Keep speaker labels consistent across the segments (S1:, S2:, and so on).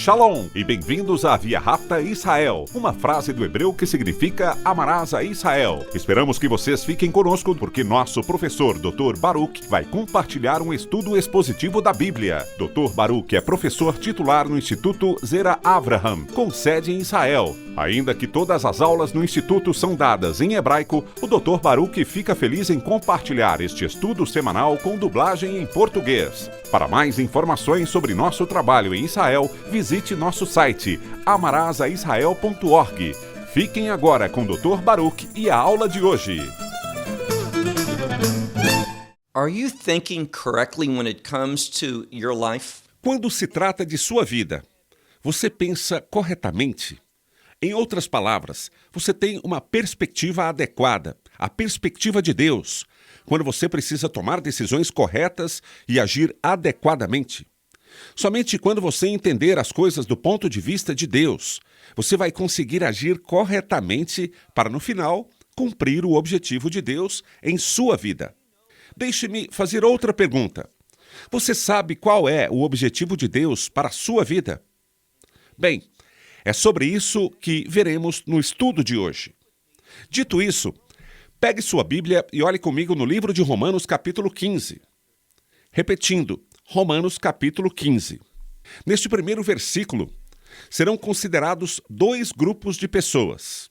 S1: Shalom e bem-vindos à Via Rápida Israel, uma frase do hebreu que significa amarás a Israel. Esperamos que vocês fiquem conosco porque nosso professor Dr. Baruch vai compartilhar um estudo expositivo da Bíblia. Dr. Baruch é professor titular no Instituto Zera Avraham, com sede em Israel. Ainda que todas as aulas no Instituto são dadas em hebraico, o Dr. Baruch fica feliz em compartilhar este estudo semanal com dublagem em português. Para mais informações sobre nosso trabalho em Israel, visite nosso site amarasaisrael.org. Fiquem agora com o Dr. Baruch e a aula de hoje.
S2: Are you thinking correctly when it comes to your life?
S1: Quando se trata de sua vida, você pensa corretamente? Em outras palavras, você tem uma perspectiva adequada, a perspectiva de Deus, quando você precisa tomar decisões corretas e agir adequadamente. Somente quando você entender as coisas do ponto de vista de Deus, você vai conseguir agir corretamente para, no final, cumprir o objetivo de Deus em sua vida. Deixe-me fazer outra pergunta. Você sabe qual é o objetivo de Deus para a sua vida? Bem, é sobre isso que veremos no estudo de hoje. Dito isso, pegue sua Bíblia e olhe comigo no livro de Romanos, capítulo 15. Repetindo, Romanos, capítulo 15. Neste primeiro versículo, serão considerados dois grupos de pessoas.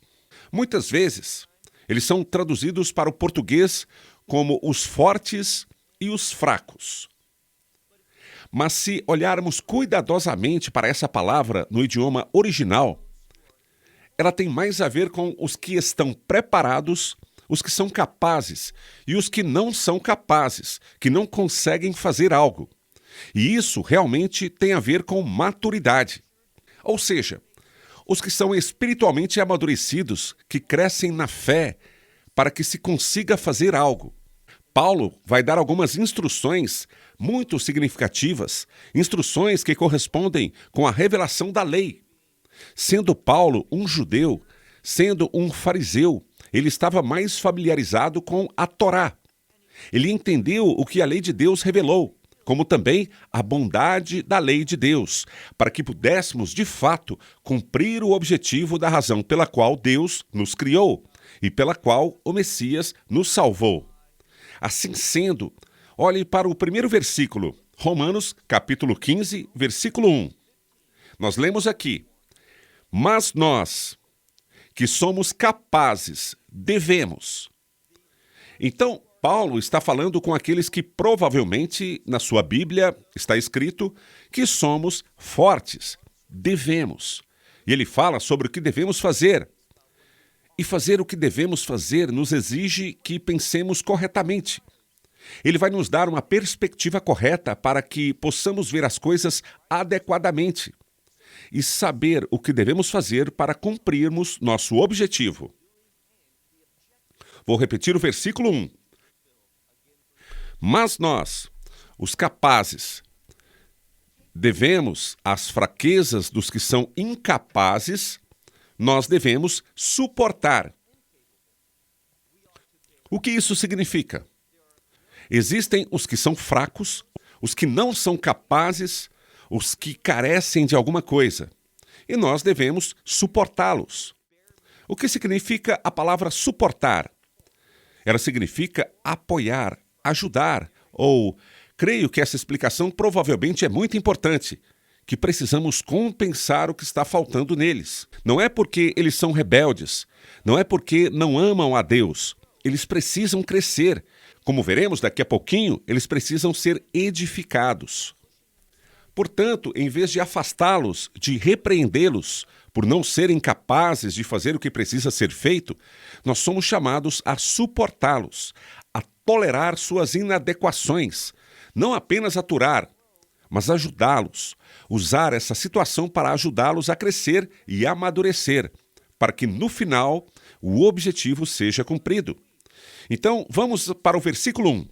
S1: Muitas vezes, eles são traduzidos para o português como os fortes e os fracos. Mas se olharmos cuidadosamente para essa palavra no idioma original, ela tem mais a ver com os que estão preparados, os que são capazes e os que não são capazes, que não conseguem fazer algo. E isso realmente tem a ver com maturidade. Ou seja, os que são espiritualmente amadurecidos, que crescem na fé para que se consiga fazer algo. Paulo vai dar algumas instruções muito significativas, instruções que correspondem com a revelação da lei. Sendo Paulo um judeu, sendo um fariseu, ele estava mais familiarizado com a Torá. Ele entendeu o que a lei de Deus revelou, como também a bondade da lei de Deus, para que pudéssemos, de fato, cumprir o objetivo da razão pela qual Deus nos criou e pela qual o Messias nos salvou. Assim sendo, olhe para o primeiro versículo, Romanos, capítulo 15, versículo 1. Nós lemos aqui: mas nós, que somos capazes, devemos. Então, Paulo está falando com aqueles que provavelmente, na sua Bíblia, está escrito que somos fortes, devemos. E ele fala sobre o que devemos fazer. E fazer o que devemos fazer nos exige que pensemos corretamente. Ele vai nos dar uma perspectiva correta para que possamos ver as coisas adequadamente e saber o que devemos fazer para cumprirmos nosso objetivo. Vou repetir o versículo 1. Mas nós, os capazes, devemos as fraquezas dos que são incapazes, nós devemos suportar. O que isso significa? Existem os que são fracos, os que não são capazes, os que carecem de alguma coisa, e nós devemos suportá-los. O que significa a palavra suportar? Ela significa apoiar, ajudar, ou creio que essa explicação provavelmente é muito importante, que precisamos compensar o que está faltando neles. Não é porque eles são rebeldes, não é porque não amam a Deus. Eles precisam crescer. Como veremos daqui a pouquinho, eles precisam ser edificados. Portanto, em vez de afastá-los, de repreendê-los por não serem capazes de fazer o que precisa ser feito, nós somos chamados a suportá-los, a tolerar suas inadequações, não apenas aturar, mas ajudá-los, usar essa situação para ajudá-los a crescer e amadurecer, para que no final o objetivo seja cumprido. Então, vamos para o versículo 1.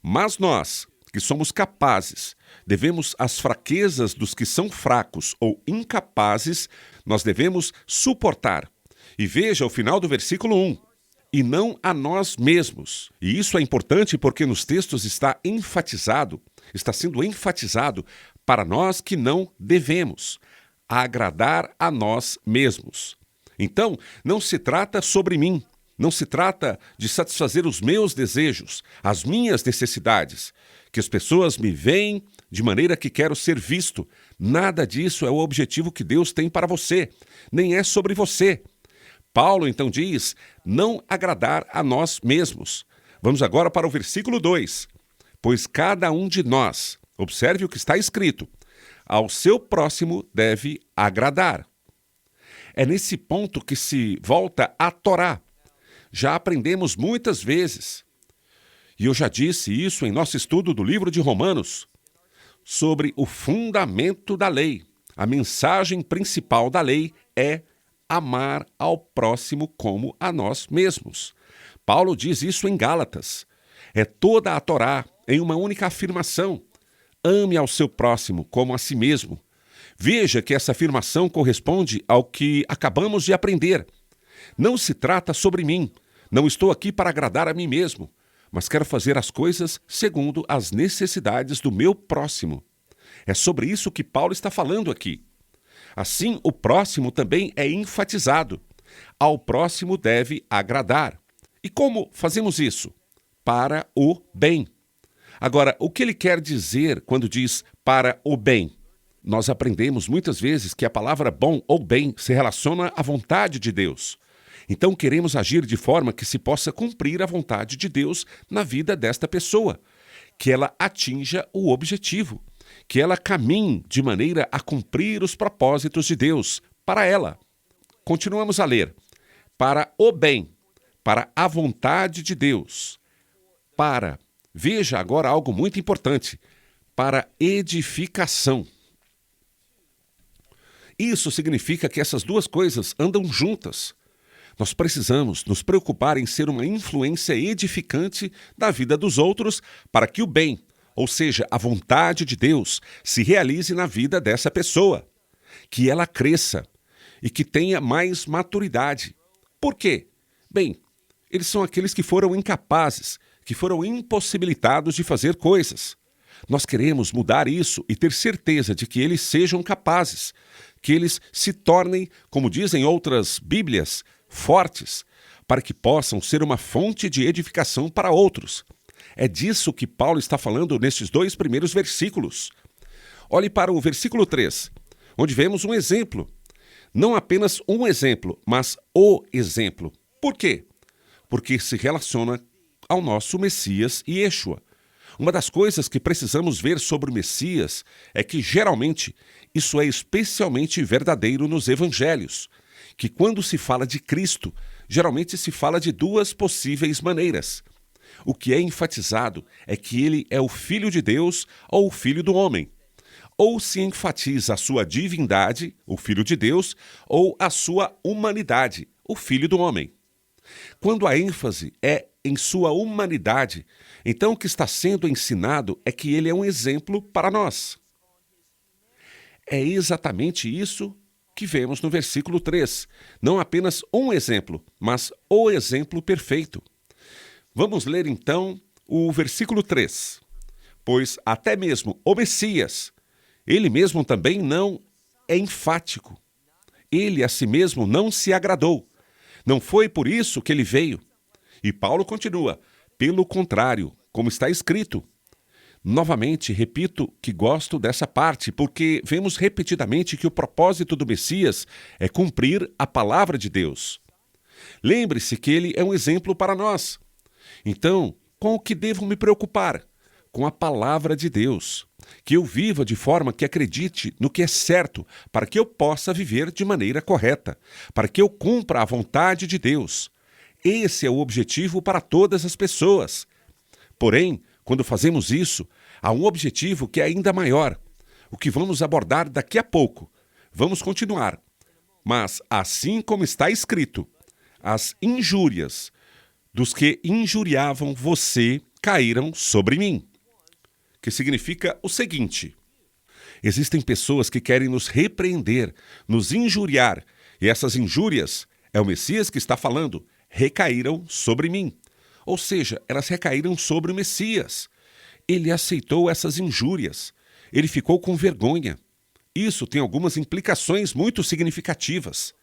S1: Mas nós, que somos capazes, devemos as fraquezas dos que são fracos ou incapazes, nós devemos suportar. E veja o final do versículo 1. E não a nós mesmos. E isso é importante porque nos textos está sendo enfatizado para nós que não devemos. agradar a nós mesmos. Então, não se trata sobre mim, não se trata de satisfazer os meus desejos, as minhas necessidades, que as pessoas me veem de maneira que quero ser visto. Nada disso é o objetivo que Deus tem para você, nem é sobre você. Paulo então diz, não agradar a nós mesmos. Vamos agora para o versículo 2. Pois cada um de nós, observe o que está escrito, ao seu próximo deve agradar. É nesse ponto que se volta a Torá. Já aprendemos muitas vezes, e eu já disse isso em nosso estudo do livro de Romanos, sobre o fundamento da lei. A mensagem principal da lei é amar ao próximo como a nós mesmos. Paulo diz isso em Gálatas. É toda a Torá em uma única afirmação. Ame ao seu próximo como a si mesmo. Veja que essa afirmação corresponde ao que acabamos de aprender. Não se trata sobre mim. Não estou aqui para agradar a mim mesmo, mas quero fazer as coisas segundo as necessidades do meu próximo. É sobre isso que Paulo está falando aqui. Assim, o próximo também é enfatizado. Ao próximo deve agradar. E como fazemos isso? Para o bem. Agora, o que ele quer dizer quando diz para o bem? Nós aprendemos muitas vezes que a palavra bom ou bem se relaciona à vontade de Deus. Então queremos agir de forma que se possa cumprir a vontade de Deus na vida desta pessoa, que ela atinja o objetivo, que ela caminhe de maneira a cumprir os propósitos de Deus para ela. Continuamos a ler. Para o bem, para a vontade de Deus, para, veja agora algo muito importante, para edificação. Isso significa que essas duas coisas andam juntas. Nós precisamos nos preocupar em ser uma influência edificante da vida dos outros para que o bem, ou seja, a vontade de Deus, se realize na vida dessa pessoa, que ela cresça e que tenha mais maturidade. Por quê? Bem, eles são aqueles que foram incapazes, que foram impossibilitados de fazer coisas. Nós queremos mudar isso e ter certeza de que eles sejam capazes, que eles se tornem, como dizem outras Bíblias, fortes, para que possam ser uma fonte de edificação para outros. É disso que Paulo está falando nestes 2 primeiros versículos. Olhe para o versículo 3, onde vemos um exemplo. Não apenas um exemplo, mas o exemplo. Por quê? Porque se relaciona ao nosso Messias Yeshua. Uma das coisas que precisamos ver sobre o Messias é que, geralmente, isso é especialmente verdadeiro nos evangelhos, que quando se fala de Cristo, geralmente se fala de 2 possíveis maneiras. O que é enfatizado é que ele é o Filho de Deus ou o Filho do homem. Ou se enfatiza a sua divindade, o Filho de Deus, ou a sua humanidade, o Filho do homem. Quando a ênfase é em sua humanidade, então o que está sendo ensinado é que ele é um exemplo para nós. É exatamente isso que vemos no versículo 3. Não apenas um exemplo, mas o exemplo perfeito. Vamos ler então o versículo 3. Pois até mesmo o Messias, ele mesmo também não é enfático. Ele a si mesmo não se agradou. Não foi por isso que ele veio. E Paulo continua, pelo contrário, como está escrito. Novamente, repito que gosto dessa parte, porque vemos repetidamente que o propósito do Messias é cumprir a palavra de Deus. Lembre-se que ele é um exemplo para nós. Então, com o que devo me preocupar? Com a palavra de Deus. Que eu viva de forma que acredite no que é certo, para que eu possa viver de maneira correta, para que eu cumpra a vontade de Deus. Esse é o objetivo para todas as pessoas. Porém, quando fazemos isso, há um objetivo que é ainda maior, o que vamos abordar daqui a pouco. Vamos continuar. Mas, assim como está escrito, as injúrias dos que injuriavam você caíram sobre mim. Que significa o seguinte: existem pessoas que querem nos repreender, nos injuriar, e essas injúrias, é o Messias que está falando, recaíram sobre mim. Ou seja, elas recaíram sobre o Messias. Ele aceitou essas injúrias. Ele ficou com vergonha. Isso tem algumas implicações muito significativas.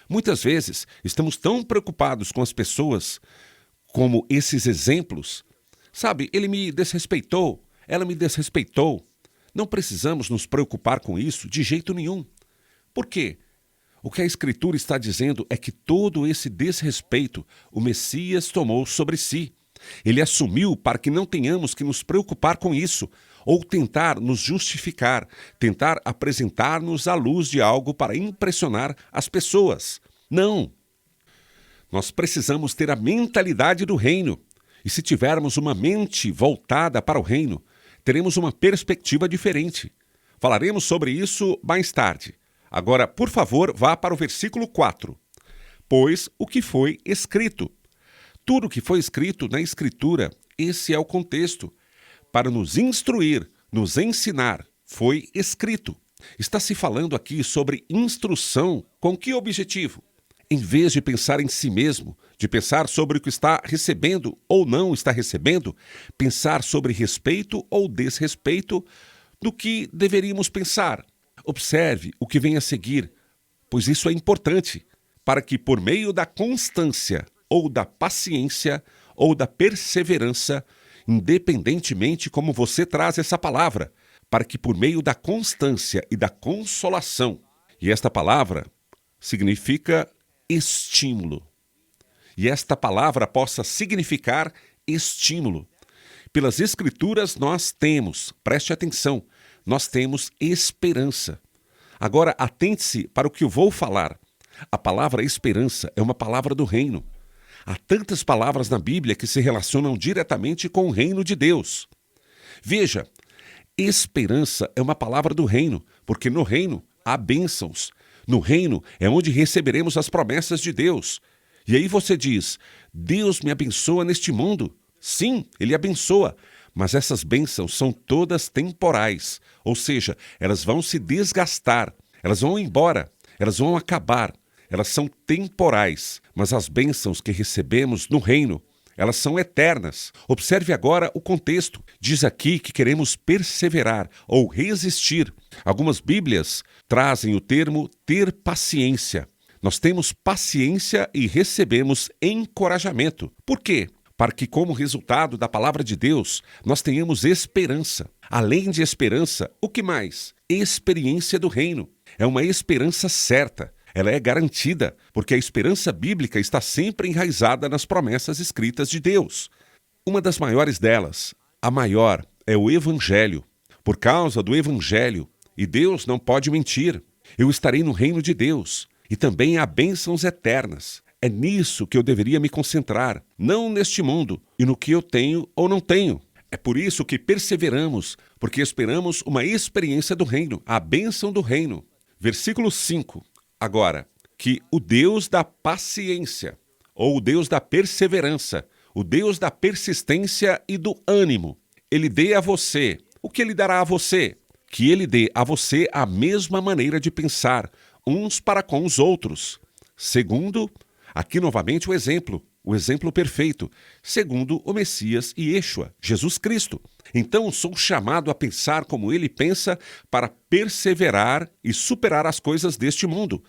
S1: Muitas vezes estamos tão preocupados com as pessoas como esses exemplos. Sabe, ele me desrespeitou, ela me desrespeitou. Não precisamos nos preocupar com isso de jeito nenhum. Por quê? O que a Escritura está dizendo é que todo esse desrespeito o Messias tomou sobre si. Ele assumiu para que não tenhamos que nos preocupar com isso, ou tentar nos justificar, tentar apresentar-nos à luz de algo para impressionar as pessoas. Não! Nós precisamos ter a mentalidade do reino. E se tivermos uma mente voltada para o reino, teremos uma perspectiva diferente. Falaremos sobre isso mais tarde. Agora, por favor, vá para o versículo 4. Pois o que foi escrito. Tudo o que foi escrito na Escritura, esse é o contexto. Para nos instruir, nos ensinar, foi escrito. Está se falando aqui sobre instrução com que objetivo? Em vez de pensar em si mesmo, de pensar sobre o que está recebendo ou não está recebendo, pensar sobre respeito ou desrespeito do que deveríamos pensar. Observe o que vem a seguir, pois isso é importante, para que por meio da constância, ou da paciência, ou da perseverança, independentemente como você traz essa palavra, para que por meio da constância e da consolação, e esta palavra significa estímulo, e esta palavra possa significar estímulo. Pelas Escrituras nós temos, preste atenção, nós temos esperança. Agora atente-se para o que eu vou falar. A palavra esperança é uma palavra do reino. Há tantas palavras na Bíblia que se relacionam diretamente com o reino de Deus. Veja, esperança é uma palavra do reino, porque no reino há bênçãos. No reino é onde receberemos as promessas de Deus. E aí você diz, Deus me abençoa neste mundo. Sim, Ele abençoa, mas essas bênçãos são todas temporais, ou seja, elas vão se desgastar, elas vão embora, elas vão acabar, elas são temporais, mas as bênçãos que recebemos no reino, elas são eternas. Observe agora o contexto. Diz aqui que queremos perseverar ou resistir. Algumas Bíblias trazem o termo ter paciência. Nós temos paciência e recebemos encorajamento. Por quê? Para que, como resultado da palavra de Deus, nós tenhamos esperança. Além de esperança, o que mais? Experiência do reino. É uma esperança certa. Ela é garantida, porque a esperança bíblica está sempre enraizada nas promessas escritas de Deus. Uma das maiores delas, a maior, é o Evangelho. Por causa do Evangelho, e Deus não pode mentir, eu estarei no reino de Deus, e também há bênçãos eternas. É nisso que eu deveria me concentrar, não neste mundo e no que eu tenho ou não tenho. É por isso que perseveramos, porque esperamos uma experiência do reino, a bênção do reino. Versículo 5. Agora, que o Deus da paciência, ou o Deus da perseverança, o Deus da persistência e do ânimo, Ele dê a você. O que Ele dará a você? Que Ele dê a você a mesma maneira de pensar, uns para com os outros. Segundo, aqui novamente o exemplo perfeito, segundo o Messias e Yeshua, Jesus Cristo. Então sou chamado a pensar como ele pensa para perseverar e superar as coisas deste mundo,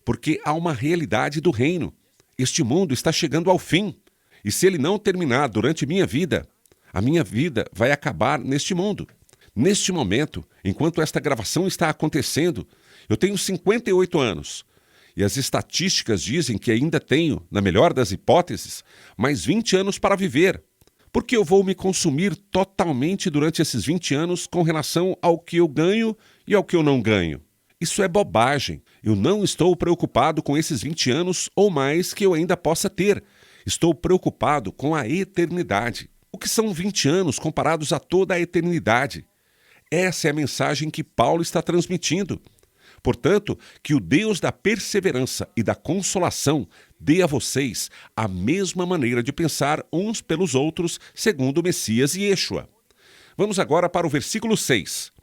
S1: porque há uma realidade do reino. Este mundo está chegando ao fim, e se ele não terminar durante minha vida, a minha vida vai acabar neste mundo. Neste momento, enquanto esta gravação está acontecendo, eu tenho 58 anos. E as estatísticas dizem que ainda tenho, na melhor das hipóteses, mais 20 anos para viver. Porque eu vou me consumir totalmente durante esses 20 anos com relação ao que eu ganho e ao que eu não ganho. Isso é bobagem. Eu não estou preocupado com esses 20 anos ou mais que eu ainda possa ter. Estou preocupado com a eternidade. O que são 20 anos comparados a toda a eternidade? Essa é a mensagem que Paulo está transmitindo. Portanto, que o Deus da perseverança e da consolação dê a vocês a mesma maneira de pensar uns pelos outros, segundo o Messias e Yeshua. Vamos agora para o versículo 6.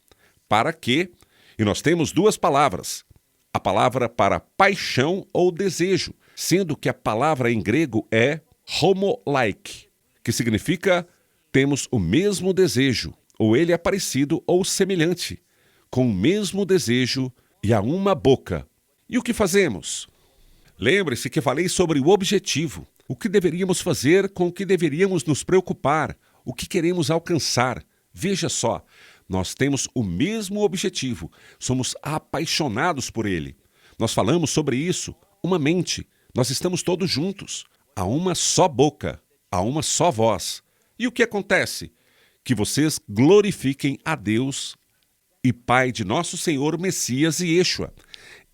S1: Para que, e nós temos duas palavras. A palavra para paixão ou desejo, sendo que a palavra em grego é homolaike, que significa temos o mesmo desejo, ou ele é parecido ou semelhante. com o mesmo desejo e a uma boca. E o que fazemos? Lembre-se que falei sobre o objetivo, o que deveríamos fazer, com o que deveríamos nos preocupar, o que queremos alcançar. Veja só, nós temos o mesmo objetivo, somos apaixonados por ele. Nós falamos sobre isso, uma mente, nós estamos todos juntos, há uma só boca, há uma só voz. E o que acontece? Que vocês glorifiquem a Deus e Pai de nosso Senhor Messias e Yeshua.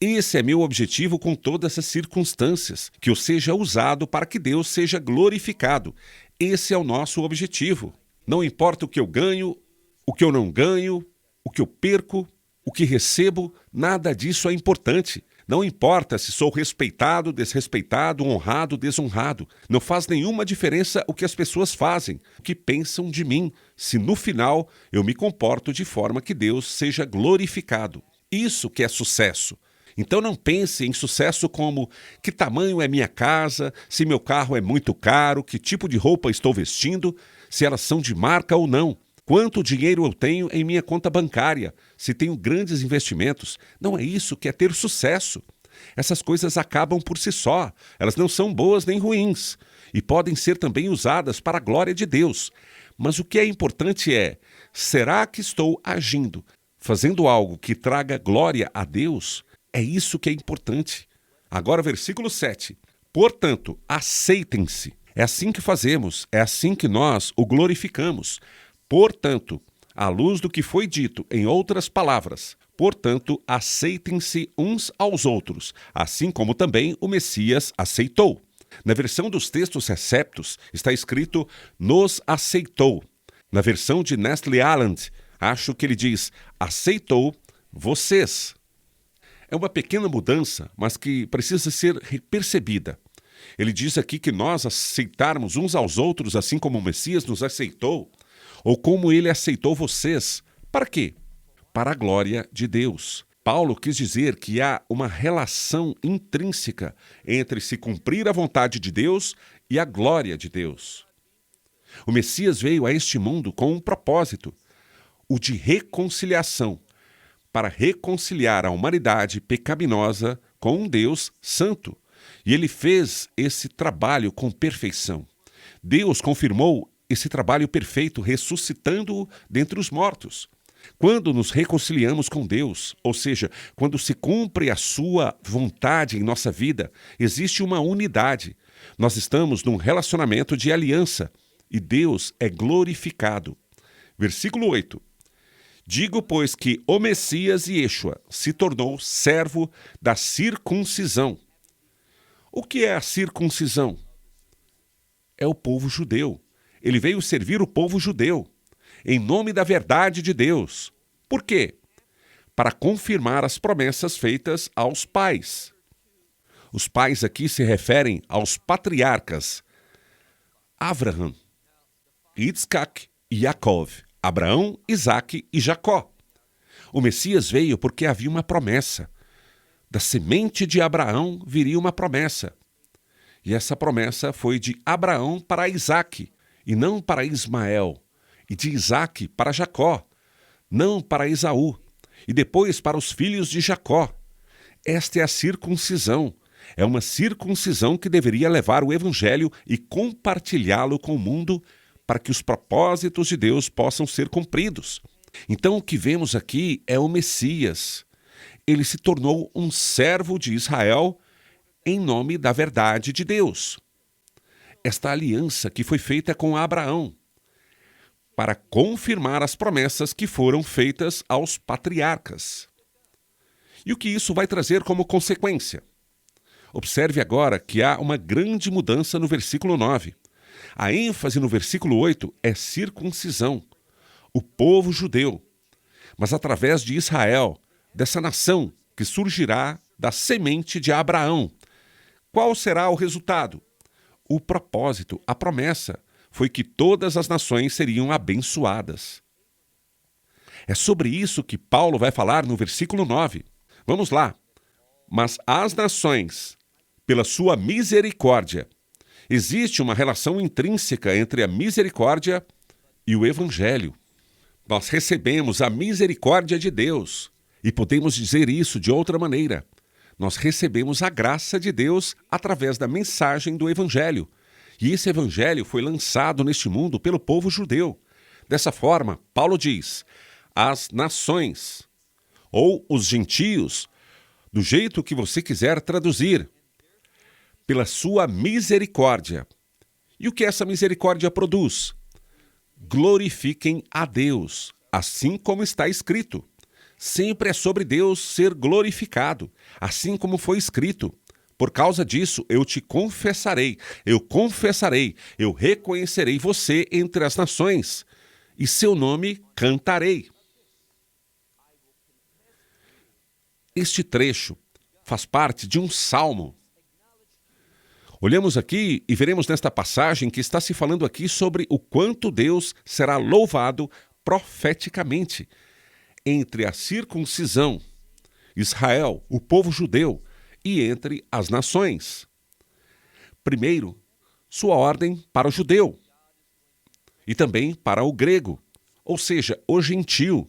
S1: Esse é meu objetivo com todas as circunstâncias, que eu seja usado para que Deus seja glorificado. Esse é o nosso objetivo. Não importa o que eu ganho, o que eu não ganho, o que eu perco, o que recebo, nada disso é importante. Não importa se sou respeitado, desrespeitado, honrado, desonrado. Não faz nenhuma diferença o que as pessoas fazem, o que pensam de mim, se no final eu me comporto de forma que Deus seja glorificado. Isso que é sucesso. Então não pense em sucesso como que tamanho é minha casa, se meu carro é muito caro, que tipo de roupa estou vestindo, se elas são de marca ou não. Quanto dinheiro eu tenho em minha conta bancária, se tenho grandes investimentos. Não é isso que é ter sucesso. Essas coisas acabam por si só, elas não são boas nem ruins, e podem ser também usadas para a glória de Deus. Mas o que é importante é, será que estou agindo, fazendo algo que traga glória a Deus? É isso que é importante. Agora, versículo 7. Portanto, aceitem-se. É assim que fazemos, é assim que nós o glorificamos. Portanto, à luz do que foi dito, em outras palavras, portanto, aceitem-se uns aos outros, assim como também o Messias aceitou. Na versão dos textos receptos, está escrito, nos aceitou. Na versão de Nestle Aland, acho que ele diz, aceitou vocês. É uma pequena mudança, mas que precisa ser percebida. Ele diz aqui que nós aceitarmos uns aos outros, assim como o Messias nos aceitou, ou como ele aceitou vocês. Para quê? Para a glória de Deus. Paulo quis dizer que há uma relação intrínseca entre se cumprir a vontade de Deus e a glória de Deus. O Messias veio a este mundo com um propósito, o de reconciliação, para reconciliar a humanidade pecaminosa com um Deus santo. E ele fez esse trabalho com perfeição. Deus confirmou esse trabalho perfeito, ressuscitando-o dentre os mortos. Quando nos reconciliamos com Deus, ou seja, quando se cumpre a sua vontade em nossa vida, existe uma unidade. Nós estamos num relacionamento de aliança e Deus é glorificado. Versículo 8. Digo, pois, que o Messias Yeshua se tornou servo da circuncisão. O que é a circuncisão? É o povo judeu. Ele veio servir o povo judeu, em nome da verdade de Deus. Por quê? Para confirmar as promessas feitas aos pais. Os pais aqui se referem aos patriarcas Avraham, Yitzhak e Yaakov. Abraão, Isaque e Jacó. O Messias veio porque havia uma promessa. Da semente de Abraão viria uma promessa. E essa promessa foi de Abraão para Isaque, e não para Ismael, e de Isaque para Jacó, não para Esaú, e depois para os filhos de Jacó. Esta é a circuncisão. É uma circuncisão que deveria levar o Evangelho e compartilhá-lo com o mundo para que os propósitos de Deus possam ser cumpridos. Então o que vemos aqui é o Messias. Ele se tornou um servo de Israel em nome da verdade de Deus. Esta aliança que foi feita com Abraão, para confirmar as promessas que foram feitas aos patriarcas. E o que isso vai trazer como consequência? Observe agora que há uma grande mudança no versículo 9. A ênfase no versículo 8 é circuncisão, o povo judeu, mas através de Israel, dessa nação que surgirá da semente de Abraão. Qual será o resultado? O propósito, a promessa, foi que todas as nações seriam abençoadas. É sobre isso que Paulo vai falar no versículo 9. Vamos lá. Mas as nações, pela sua misericórdia, existe uma relação intrínseca entre a misericórdia e o Evangelho. Nós recebemos a misericórdia de Deus. E podemos dizer isso de outra maneira. Nós recebemos a graça de Deus através da mensagem do Evangelho. E esse Evangelho foi lançado neste mundo pelo povo judeu. Dessa forma, Paulo diz, as nações, ou os gentios, do jeito que você quiser traduzir, pela sua misericórdia. E o que essa misericórdia produz? Glorifiquem a Deus, assim como está escrito. Sempre é sobre Deus ser glorificado, assim como foi escrito. Por causa disso, eu te confessarei, eu reconhecerei você entre as nações, e seu nome cantarei. Este trecho faz parte de um salmo. Olhamos aqui e veremos nesta passagem que está se falando aqui sobre o quanto Deus será louvado profeticamente entre a circuncisão, Israel, o povo judeu, e entre as nações. Primeiro, sua ordem para o judeu e também para o grego, ou seja, o gentio.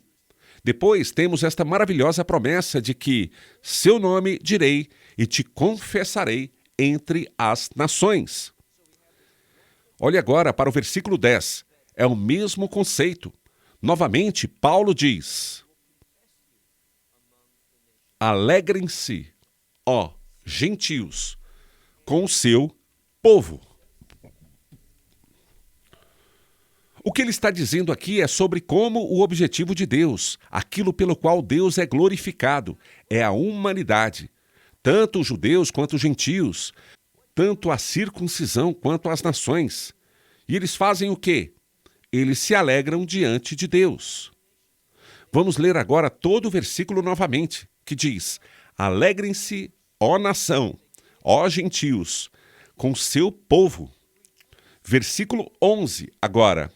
S1: Depois temos esta maravilhosa promessa de que seu nome direi e te confessarei entre as nações. Olhe agora para o versículo 10. É o mesmo conceito. Novamente, Paulo diz: alegrem-se, ó gentios, com o seu povo. O que ele está dizendo aqui é sobre como o objetivo de Deus, aquilo pelo qual Deus é glorificado, é a humanidade. Tanto os judeus quanto os gentios, tanto a circuncisão quanto as nações. E eles fazem o quê? Eles se alegram diante de Deus. Vamos ler agora todo o versículo novamente, que diz: alegrem-se, ó nação, ó gentios, com seu povo. Versículo 11 agora.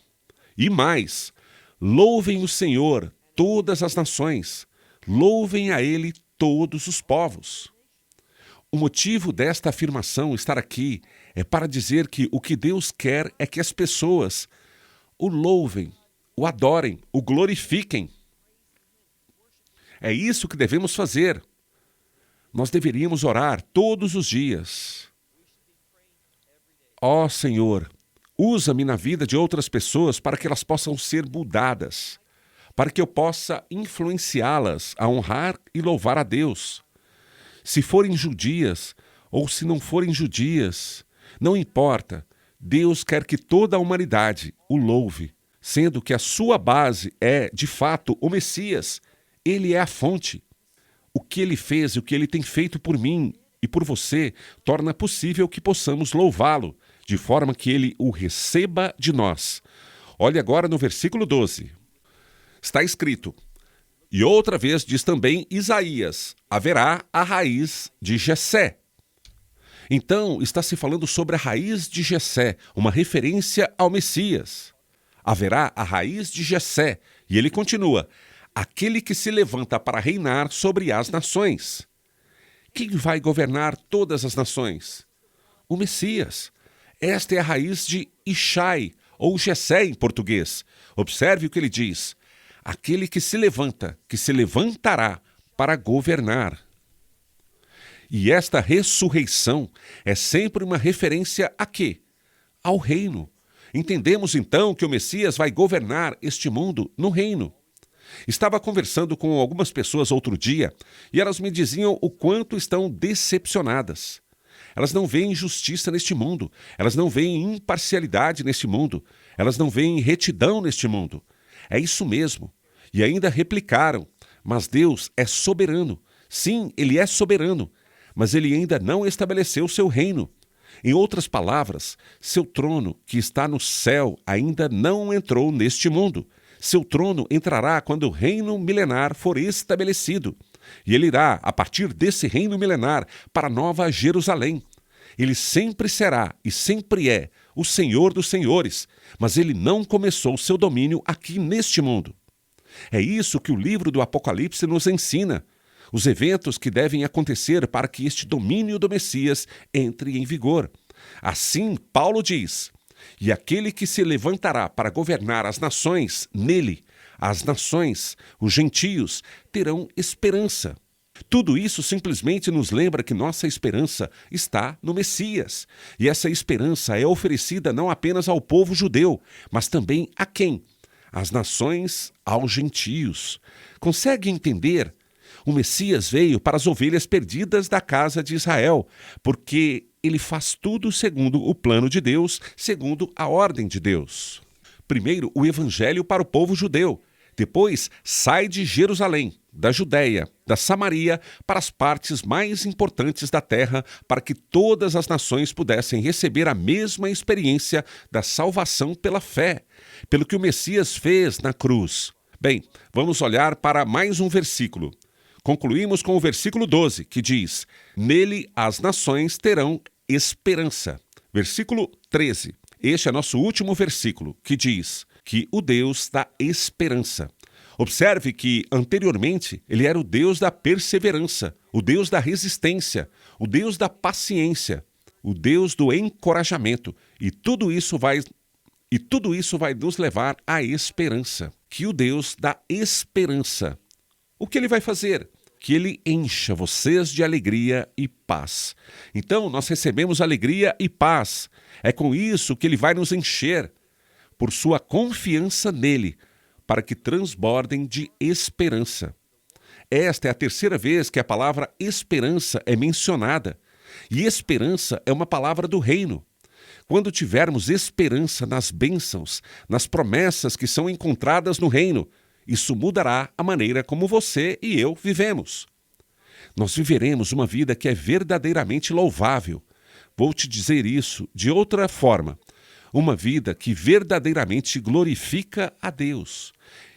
S1: E mais, louvem o Senhor todas as nações, louvem a Ele todos os povos. O motivo desta afirmação estar aqui é para dizer que o que Deus quer é que as pessoas o louvem, o adorem, o glorifiquem. É isso que devemos fazer. Nós deveríamos orar todos os dias. Ó Senhor, usa-me na vida de outras pessoas para que elas possam ser mudadas, para que eu possa influenciá-las a honrar e louvar a Deus. Se forem judias ou se não forem judias, não importa. Deus quer que toda a humanidade o louve, sendo que a sua base é, de fato, o Messias. Ele é a fonte. O que ele fez e o que ele tem feito por mim e por você torna possível que possamos louvá-lo, de forma que ele o receba de nós. Olhe agora no versículo 12. Está escrito: e outra vez diz também Isaías, haverá a raiz de Jessé. Então, está se falando sobre a raiz de Jessé, uma referência ao Messias. Haverá a raiz de Jessé. E ele continua: aquele que se levanta para reinar sobre as nações. Quem vai governar todas as nações? O Messias. Esta é a raiz de Ishai, ou Jessé em português. Observe o que ele diz: aquele que se levanta, que se levantará para governar. E esta ressurreição é sempre uma referência a quê? Ao reino. Entendemos então que o Messias vai governar este mundo no reino. Estava conversando com algumas pessoas outro dia e elas me diziam o quanto estão decepcionadas. Elas não veem justiça neste mundo, elas não veem imparcialidade neste mundo, elas não veem retidão neste mundo. É isso mesmo. E ainda replicaram: mas Deus é soberano. Sim, Ele é soberano, mas Ele ainda não estabeleceu seu reino. Em outras palavras, seu trono, que está no céu, ainda não entrou neste mundo. Seu trono entrará quando o reino milenar for estabelecido. E ele irá, a partir desse reino milenar, para a Nova Jerusalém. Ele sempre será e sempre é o Senhor dos senhores, mas ele não começou seu domínio aqui neste mundo. É isso que o livro do Apocalipse nos ensina. Os eventos que devem acontecer para que este domínio do Messias entre em vigor. Assim, Paulo diz: e aquele que se levantará para governar as nações, nele As nações, os gentios, terão esperança. Tudo isso simplesmente nos lembra que nossa esperança está no Messias. E essa esperança é oferecida não apenas ao povo judeu, mas também a quem? Às nações, aos gentios. Consegue entender? O Messias veio para as ovelhas perdidas da casa de Israel, porque ele faz tudo segundo o plano de Deus, segundo a ordem de Deus. Primeiro, o evangelho para o povo judeu. Depois, sai de Jerusalém, da Judéia, da Samaria, para as partes mais importantes da terra, para que todas as nações pudessem receber a mesma experiência da salvação pela fé, pelo que o Messias fez na cruz. Bem, vamos olhar para mais um versículo. Concluímos com o versículo 12, que diz: nele as nações terão esperança. Versículo 13. Este é nosso último versículo, que diz que o Deus da esperança. Observe que, anteriormente, ele era o Deus da perseverança, o Deus da resistência, o Deus da paciência, o Deus do encorajamento. E tudo isso vai nos levar à esperança. Que o Deus da esperança. O que ele vai fazer? Que ele encha vocês de alegria e paz. Então, nós recebemos alegria e paz. É com isso que ele vai nos encher, por sua confiança nele, para que transbordem de esperança. Esta é a terceira vez que a palavra esperança é mencionada. E esperança é uma palavra do reino. Quando tivermos esperança nas bênçãos, nas promessas que são encontradas no reino, isso mudará a maneira como você e eu vivemos. Nós viveremos uma vida que é verdadeiramente louvável. Vou te dizer isso de outra forma. Uma vida que verdadeiramente glorifica a Deus.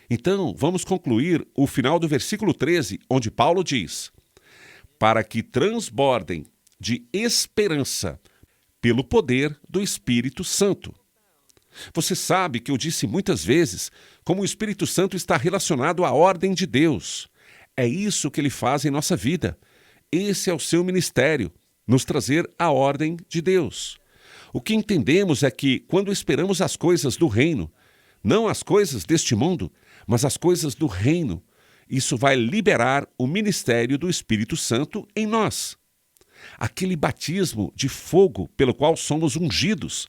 S1: Então, vamos concluir o final do versículo 13, onde Paulo diz: para que transbordem de esperança pelo poder do Espírito Santo. Você sabe que eu disse muitas vezes como o Espírito Santo está relacionado à ordem de Deus. É isso que ele faz em nossa vida. Esse é o seu ministério, nos trazer a ordem de Deus. O que entendemos é que, quando esperamos as coisas do reino, não as coisas deste mundo, mas as coisas do reino, isso vai liberar o ministério do Espírito Santo em nós. Aquele batismo de fogo pelo qual somos ungidos,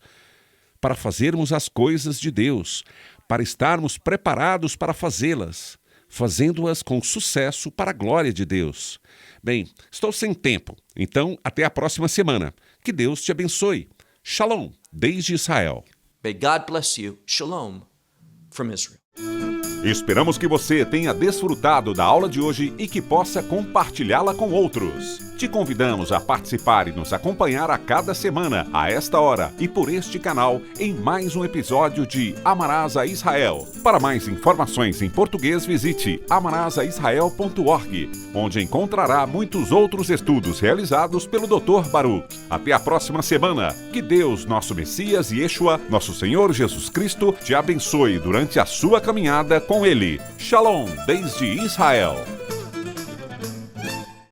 S1: para fazermos as coisas de Deus, para estarmos preparados para fazê-las, fazendo-as com sucesso para a glória de Deus. Bem, estou sem tempo, então até a próxima semana. Que Deus te abençoe. Shalom, desde Israel.
S2: May God bless you. Shalom from Israel.
S1: Esperamos que você tenha desfrutado da aula de hoje e que possa compartilhá-la com outros. Te convidamos a participar e nos acompanhar a cada semana, a esta hora e por este canal, em mais um episódio de Amarás a Israel. Para mais informações em português, visite amarasaisrael.org, onde encontrará muitos outros estudos realizados pelo Dr. Baruch. Até a próxima semana. Que Deus, nosso Messias e Yeshua, nosso Senhor Jesus Cristo, te abençoe durante a sua caminhada com Ele. Shalom, desde Israel.